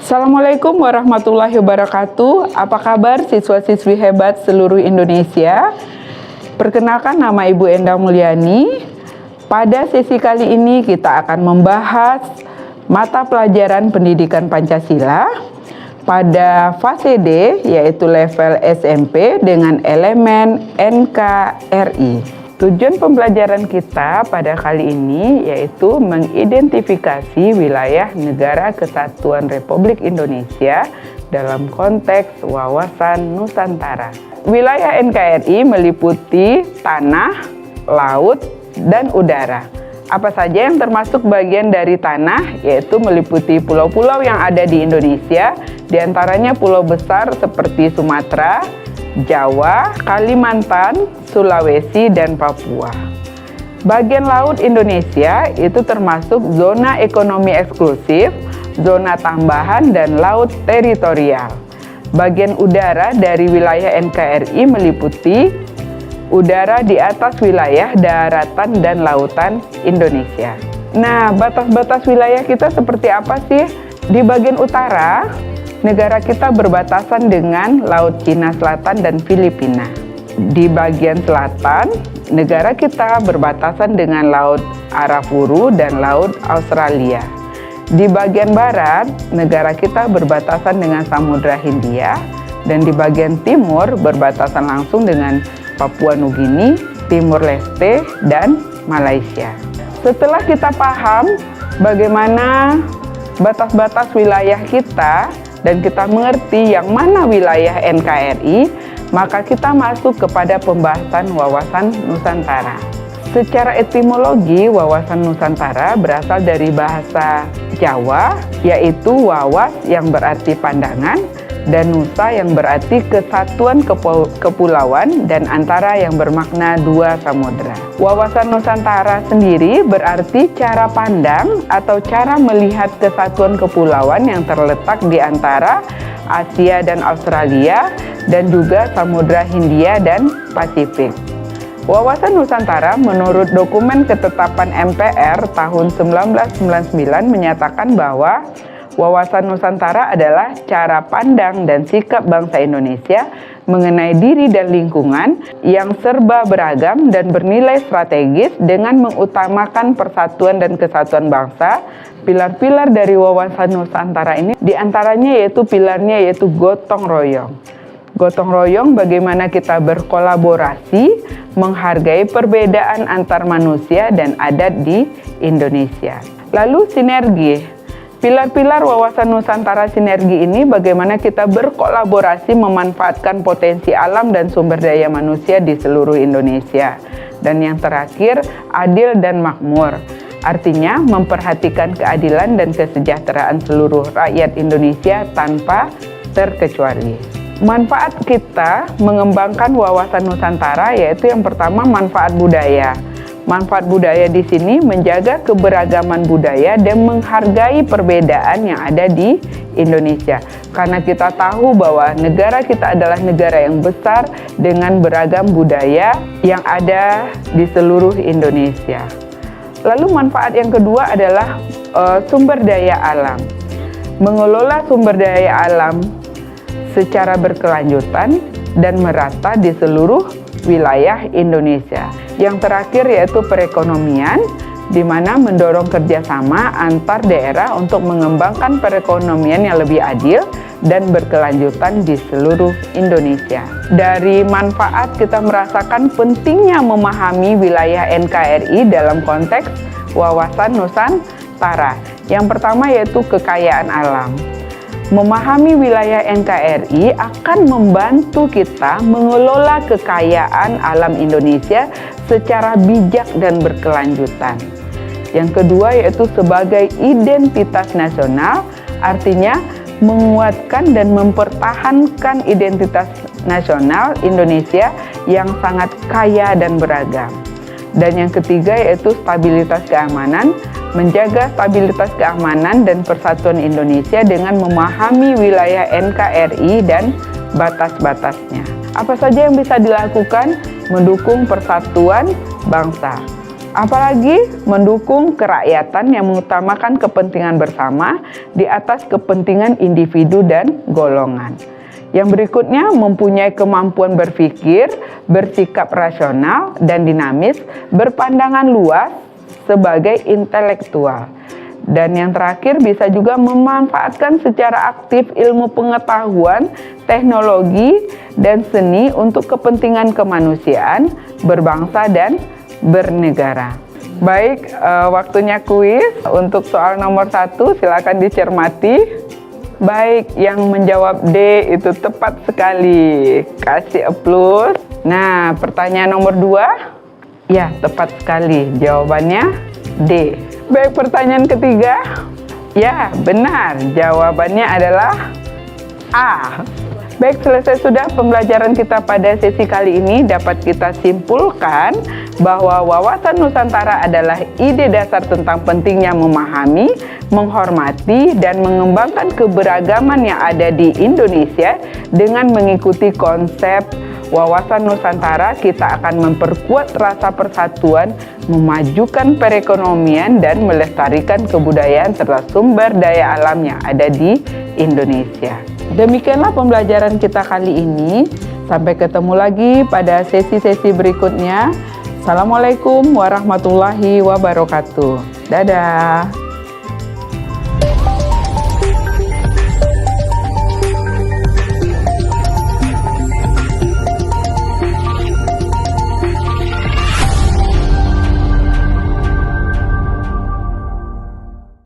Assalamualaikum warahmatullahi wabarakatuh. Apa kabar siswa-siswi hebat seluruh Indonesia? Perkenalkan, nama Ibu Endah Mulyani. Pada sesi kali ini kita akan membahas mata pelajaran pendidikan Pancasila pada fase D, yaitu level SMP dengan elemen NKRI. Tujuan pembelajaran kita pada kali ini yaitu mengidentifikasi wilayah Negara Kesatuan Republik Indonesia dalam konteks wawasan Nusantara. Wilayah NKRI meliputi tanah, laut, dan udara. Apa saja yang termasuk bagian dari tanah, yaitu meliputi pulau-pulau yang ada di Indonesia, diantaranya pulau besar seperti Sumatera, Jawa, Kalimantan, Sulawesi, dan Papua. Bagian laut Indonesia itu termasuk zona ekonomi eksklusif, zona tambahan, dan laut teritorial. Bagian udara dari wilayah NKRI meliputi udara di atas wilayah daratan dan lautan Indonesia. Nah, batas-batas wilayah kita seperti apa sih? Di bagian utara, negara kita berbatasan dengan Laut Cina Selatan dan Filipina. Di bagian selatan, negara kita berbatasan dengan Laut Arafuru dan Laut Australia. Di bagian barat, negara kita berbatasan dengan Samudra Hindia, dan di bagian timur berbatasan langsung dengan Papua Nugini, Timur Leste, dan Malaysia. Setelah kita paham bagaimana batas-batas wilayah kita, dan kita mengerti yang mana wilayah NKRI, maka kita masuk kepada pembahasan wawasan Nusantara. Secara etimologi, wawasan Nusantara berasal dari bahasa Jawa, yaitu wawas yang berarti pandangan, dan nusa yang berarti kesatuan kepulauan, dan antara yang bermakna dua samudera. Wawasan Nusantara sendiri berarti cara pandang atau cara melihat kesatuan kepulauan yang terletak di antara Asia dan Australia, dan juga Samudra Hindia dan Pasifik. Wawasan Nusantara menurut dokumen ketetapan MPR tahun 1999 menyatakan bahwa wawasan Nusantara adalah cara pandang dan sikap bangsa Indonesia mengenai diri dan lingkungan yang serba beragam dan bernilai strategis dengan mengutamakan persatuan dan kesatuan bangsa. Pilar-pilar dari wawasan Nusantara ini diantaranya yaitu pilarnya yaitu gotong royong. Gotong royong bagaimana kita berkolaborasi, menghargai perbedaan antar manusia dan adat di Indonesia. Lalu sinergi. Pilar-pilar wawasan Nusantara sinergi ini bagaimana kita berkolaborasi memanfaatkan potensi alam dan sumber daya manusia di seluruh Indonesia. Dan yang terakhir, adil dan makmur. Artinya memperhatikan keadilan dan kesejahteraan seluruh rakyat Indonesia tanpa terkecuali. Manfaat kita mengembangkan wawasan Nusantara yaitu yang pertama manfaat budaya. Manfaat budaya di sini menjaga keberagaman budaya dan menghargai perbedaan yang ada di Indonesia. Karena kita tahu bahwa negara kita adalah negara yang besar dengan beragam budaya yang ada di seluruh Indonesia. Lalu manfaat yang kedua adalah sumber daya alam. Mengelola sumber daya alam secara berkelanjutan dan merata di seluruh wilayah Indonesia. Yang terakhir yaitu perekonomian, di mana mendorong kerjasama antar daerah untuk mengembangkan perekonomian yang lebih adil dan berkelanjutan di seluruh Indonesia. Dari manfaat kita merasakan pentingnya memahami wilayah NKRI dalam konteks wawasan Nusantara. Yang pertama yaitu kekayaan alam. Memahami wilayah NKRI akan membantu kita mengelola kekayaan alam Indonesia secara bijak dan berkelanjutan. Yang kedua yaitu sebagai identitas nasional, artinya menguatkan dan mempertahankan identitas nasional Indonesia yang sangat kaya dan beragam. Dan yang ketiga yaitu stabilitas keamanan, menjaga stabilitas keamanan dan persatuan Indonesia dengan memahami wilayah NKRI dan batas-batasnya. Apa saja yang bisa dilakukan mendukung persatuan bangsa? Apalagi mendukung kerakyatan yang mengutamakan kepentingan bersama di atas kepentingan individu dan golongan. Yang berikutnya mempunyai kemampuan berpikir, bersikap rasional dan dinamis, berpandangan luas sebagai intelektual. Dan yang terakhir bisa juga memanfaatkan secara aktif ilmu pengetahuan, teknologi, dan seni untuk kepentingan kemanusiaan, berbangsa, dan bernegara. Baik, waktunya kuis. Untuk soal nomor 1 silakan dicermati. Baik, yang menjawab D itu tepat sekali. Kasih aplaus. Nah, pertanyaan nomor 2. Ya, tepat sekali. Jawabannya D. Baik, pertanyaan ketiga. Ya, benar. Jawabannya adalah A. Baik, selesai sudah pembelajaran kita pada sesi kali ini. Dapat kita simpulkan bahwa wawasan Nusantara adalah ide dasar tentang pentingnya memahami, menghormati, dan mengembangkan keberagaman yang ada di Indonesia. Dengan mengikuti konsep wawasan Nusantara, kita akan memperkuat rasa persatuan, memajukan perekonomian, dan melestarikan kebudayaan serta sumber daya alam yang ada di Indonesia. Demikianlah pembelajaran kita kali ini. Sampai ketemu lagi pada sesi-sesi berikutnya. Assalamualaikum warahmatullahi wabarakatuh. Dadah.